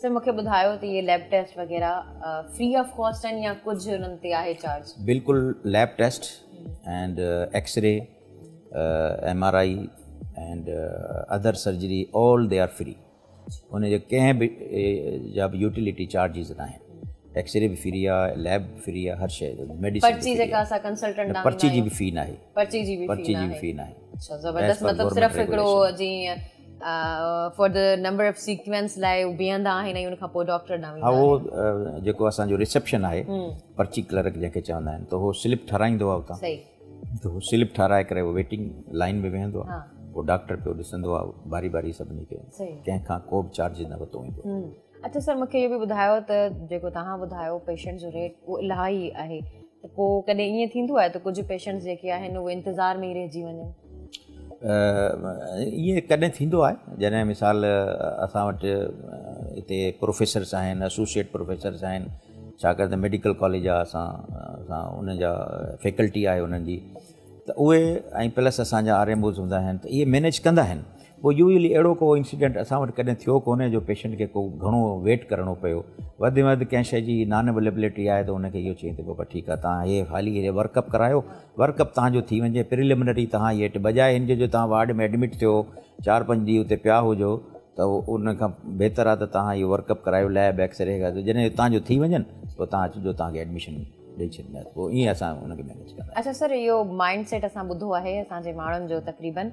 Sir मूंखे ॿुधायो त ये लैब टेस्ट वग़ैरह फ्री ऑफ कॉस्ट आहिनि या कुझु उन्हनि ते आहे चार्ज? बिल्कुलु lab test and x-ray MRI and other surgery all they are free. उनजे कंहिं बि जा बि यूटिलिटी चार्जिस न आहिनि। एक्सरे भी फ्री आहे, लैब फ्री आहे, हर शइ मेडिसिन पर्ची जेका असां कंसल्टेंट पर्ची जी भी फी न आहे। पर्ची जी भी फी न आहे। अच्छा ज़बरदस्त, मतलब सिर्फ हिकिड़ो जीअं for the number of sequence लाइ बीहंदा आहिनि ऐं उन खां पोइ डॉक्टर न वेंदा। हा, उहो जेको असांजो रिसेप्शन आहे पर्ची क्लर्क जंहिंखे चवंदा आहिनि, त उहो स्लिप ठाराईंदो आहे उतां। सही। त उहो स्लिप ठाराए करे उहो वेटिंग लाइन में वेहंदो आहे, पोइ डॉक्टर पियो ॾिसंदो आहे बारी बारी सभिनी खे, कंहिंखां को बि चार्ज न वरितो वेंदो। अच्छा सर, मूंखे इहो बि ॿुधायो त जेको तव्हां ॿुधायो पेशेंट जो रेट उहो इलाही आहे, त पोइ कॾहिं ईअं थींदो आहे त कुझु पेशेंट्स जेके आहिनि उहे इंतज़ार में ई रहिजी वञनि? ईअं कॾहिं थींदो आहे जॾहिं मिसाल असां वटि हिते प्रोफेसर्स आहिनि, एसोसिएट प्रोफेसर्स आहिनि, छाकाणि त मेडिकल कॉलेज आहे, असां उन जा फैकल्टी आहे उन्हनि जी, त उहे ऐं प्लस असांजा RMOs हूंदा आहिनि, त इहे मैनेज कंदा आहिनि। पोइ यूजली अहिड़ो को इंसिडेंट असां वटि कॾहिं थियो कोन्हे जो पेशेंट खे को घणो वेट करिणो पियो। वधि में वधि कंहिं शइ जी नॉन अवेलेबिलिटी आहे त उनखे इहो चई त पोइ ठीकु आहे, तव्हां इहे हाली इहे वर्कअप करायो, वर्कअप तव्हांजो थी वञे, प्रिलिमिनरी तव्हां इहे बजाए हिन जो तव्हां वार्ड में एडमिट थियो 4-5 ॾींहं उते पिया हुजो, त उन खां बहितर आहे त तव्हां इहो वर्कअप करायो लैब एक्सरे खां, त जॾहिं तव्हांजो थी वञनि पोइ तव्हां अचिजो, तव्हांखे एडमिशन ॾेई छॾींदा, पोइ ईअं असां उनखे मैनेज कंदा। अच्छा सर, इहो माइंड सेट असां ॿुधो आहे असांजे माण्हुनि जो तक़रीबन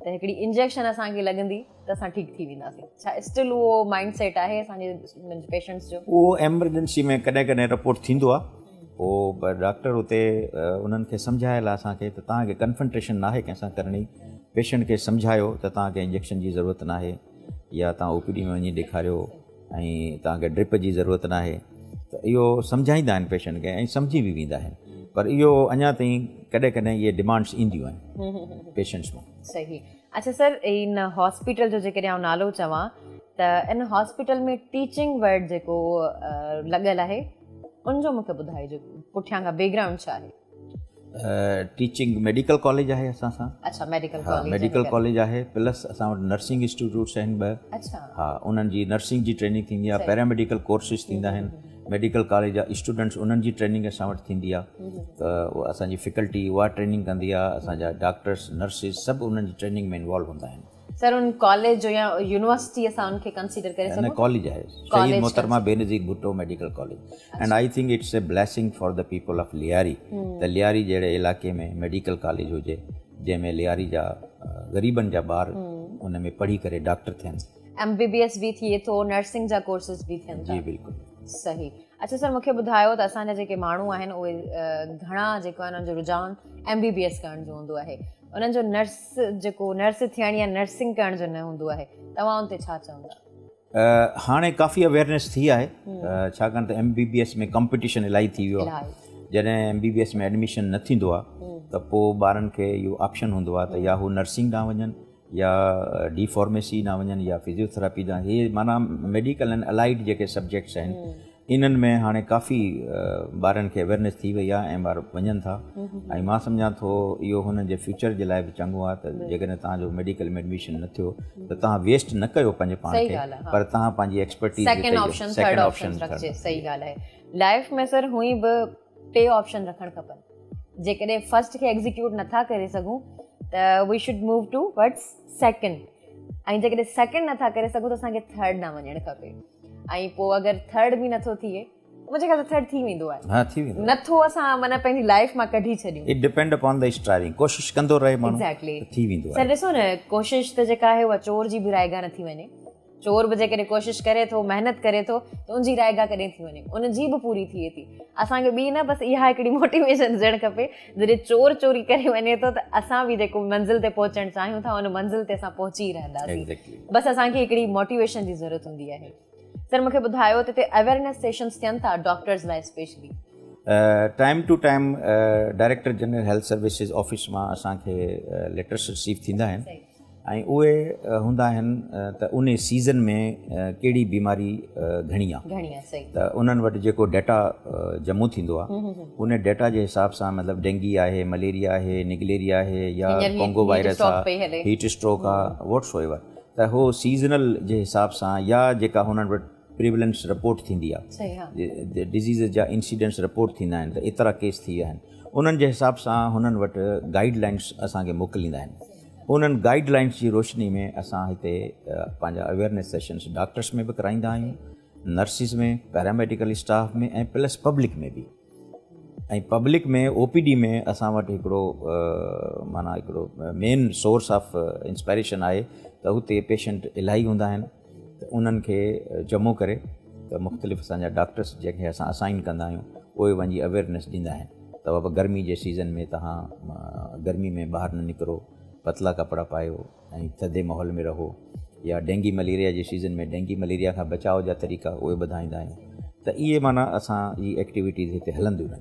त हिकिड़ी इंजेक्शन असांखे लॻंदी त असां ठीकु थी वेंदासीं, छा स्टिल उहो माइंड सेट आहे असांजे पेशेंट्स जो? उहो एमरजेंसी में कॾहिं कॾहिं रिपोर्ट थींदो आहे, पोइ डॉक्टर उते उन्हनि खे सम्झायल आहे असांखे त तव्हांखे कन्फंट्रेशन न आहे कंहिंसां करणी, पेशेंट खे सम्झायो त तव्हांखे इंजेक्शन जी ज़रूरत न आहे, या तव्हां OPD में वञी ॾेखारियो ऐं तव्हांखे ड्रिप जी ज़रूरत न आहे, त इहो सम्झाईंदा आहिनि पेशेंट खे ऐं सम्झी बि वेंदा आहिनि। पर इहो अञा ताईं कॾहिं कॾहिं इहे डिमांड्स ईंदियूं आहिनि पेशेंट्स मां। सही। अच्छा सर, इन हॉस्पिटल जो जेकॾहिं आउं नालो चवां त इन हॉस्पिटल में टीचिंग वर्ड जेको लॻल आहे उनजो मूंखे ॿुधाइजो, पुठियां खां बैकग्राउंड छा आहे? टीचिंग मेडिकल कॉलेज आहे असां सां। अच्छा, मेडिकल कॉलेज आहे, प्लस असां वटि नर्सिंग इंस्टीट्यूट्स आहिनि 2। अच्छा। हा, उन्हनि जी नर्सिंग जी ट्रेनिंग थींदी आहे, पैरामेडिकल कोर्सिस थींदा आहिनि, मेडिकल कॉलेज जा स्टूडेंट्स उन्हनि जी ट्रेनिंग असां वटि थींदी आहे, त उहा असांजी फैकल्टी उहा ट्रेनिंग कंदी आहे, असांजा डॉक्टर्स नर्सिस सभु उन्हनि जी ट्रेनिंग में इन्वॉल्व हूंदा आहिनि। सर, उन कॉलेज जो या यूनिवर्सिटी असां उनखे कंसीडर करे सघूं? कॉलेज आहे, शहीद मोहतरमा Benazir Bhutto medical college, and I think it's a blessing for the people of Lyari, त लियारी जहिड़े इलाइक़े में मेडिकल कॉलेज हुजे जंहिंमें लियारी जा ग़रीबनि जा ॿार उन में पढ़ी करे डॉक्टर थियनि। MBBS भी थिए थो, नर्सिंग जा कोर्सेस भी थियनि था? जी बिल्कुलु। सही। अच्छा सर, मूंखे ॿुधायो त असांजा जेके माण्हू आहिनि उहे घणा जेको आहे उन्हनि जो रुझान MBBS करण जो हूंदो आहे, उन्हनि जो नर्स थियण या नर्सिंग करण जो न हूंदो आहे, तव्हां उन ते छा चवंदा? हाणे काफ़ी अवेयरनेस थी आहे, छाकाणि त MBBS में कॉम्पिटिशन इलाही थी वियो आहे। जॾहिं MBBS में एडमिशन न थींदो आहे त पोइ ॿारनि खे इहो ऑप्शन हूंदो आहे त या हू नर्सिंग ॾांहुं वञनि, या डी फार्मेसी ॾांहुं वञनि, या फिजियोथेरेपी ॾांहुं। इहे माना मेडिकल एंड अलाइड जेके सब्जेक्ट्स आहिनि इन्हनि में हाणे काफ़ी ॿारनि खे अवेयरनेस थी वई आहे ऐं ॿार वञनि था, ऐं मां सम्झां थो इहो हुननि जे फ्यूचर जे लाइ बि चङो आहे त जेकॾहिं तव्हांजो मेडिकल में एडमिशन न थियो त तव्हां वेस्ट न कयो पंहिंजे पाण खे, पर तव्हां पंहिंजी एक्सपर्टीज़ सेकंड ऑप्शन रखिजे। सही ॻाल्हि आहे। लाइफ में सर हुई बि 2 ऑप्शन रखणु खपनि, जेकॾहिं फर्स्ट खे एग्ज़ीक्यूट नथा करे सघूं त we should move towards second, ऐं जेकॾहिं सेकंड नथा करे सघूं त असांखे थर्ड न वञणु खपे, ऐं पोइ अगरि थर्ड बि नथो थिए मुंहिंजे ख़्याल थर्ड थी वेंदो आहे। हा, थी वेंदो नथो असां माना पंहिंजी लाइफ मां कढी छॾियूं। It depend upon the striving, कोशिश कंदो रहे माण्हू, एग्जैक्टली थी वेंदो आहे। सर ॾिसो न, कोशिश त जेका आहे उहा चोर जी बि रायगा न थी वञे, चोर बि जेकॾहिं कोशिश करे थो, महिनत करे थो, त उनजी रायगा कॾहिं थी वञे, उनजी बि पूरी थिए थी। असांखे ॿी न बसि इहा हिकिड़ी मोटिवेशन ॾियणु खपे, जॾहिं चोर चोरी करे वञे थो त असां बि जेको मंज़िल ते पहुचणु चाहियूं था उन मंज़िल ते असां पहुची रहंदासीं। बसि असांखे हिकिड़ी मोटिवेशन जी ज़रूरत हूंदी आहे। सर, मूंखे ॿुधायो त हिते अवेयरनेस सेशन्स थियनि था डॉक्टर्स लाइ specially? Time to time director general health services office मां असांखे लेटर्स रिसीव थींदा आहिनि, ऐं उहे हूंदा आहिनि त उन सीज़न में कहिड़ी बीमारी घणी आहे, त उन्हनि वटि जेको डेटा जमू थींदो आहे उन डेटा जे हिसाब सां, मतिलबु डेंगी आहे, मलेरिया आहे, निगलेरिया आहे, या कोंगो वायरस आहे, हीट स्ट्रोक आहे, वॉट्स एवर, त उहो सीज़नल जे हिसाब सां या जेका हुननि वटि प्रिवलेंस रिपोर्ट थींदी आहे, सही हा डिज़ीज़ जा इंसिडेंट्स रिपोर्ट थींदा आहिनि त एतिरा केस थी विया आहिनि। उन्हनि जे हिसाब सां हुननि वटि गाइडलाइंस असांखे मोकिलींदा आहिनि। उन्हनि गाइडलाइंस जी रोशनी में असां हिते पंहिंजा अवेयरनेस सेशन्स डॉक्टर्स में बि कराईंदा आहियूं, नर्सिस में, पैरामेडिकल स्टाफ में ऐं प्लस पब्लिक में बि। ऐं पब्लिक में OPD में असां वटि हिकिड़ो माना हिकिड़ो मेन सोर्स ऑफ इंस्पायरेशन आहे त हुते पेशेंट इलाही हूंदा आहिनि, त उन्हनि खे जमो करे त मुख़्तलिफ़ असांजा डॉक्टर्स जंहिंखे असां असाइन कंदा आहियूं उहे वञी अवेयरनेस ॾींदा आहिनि त बाबा गर्मी जे सीज़न में तव्हां गर्मी में ॿाहिरि न निकिरो, पतला कपिड़ा पायो ऐं थधे माहौल में रहो, या डेंगी मलेरिया जे सीज़न में डेंगी मलेरिया खां बचाव जा तरीक़ा उहे ॿुधाईंदा आहियूं। त इहे माना असांजी एक्टिविटीज़ हिते हलंदियूं आहिनि।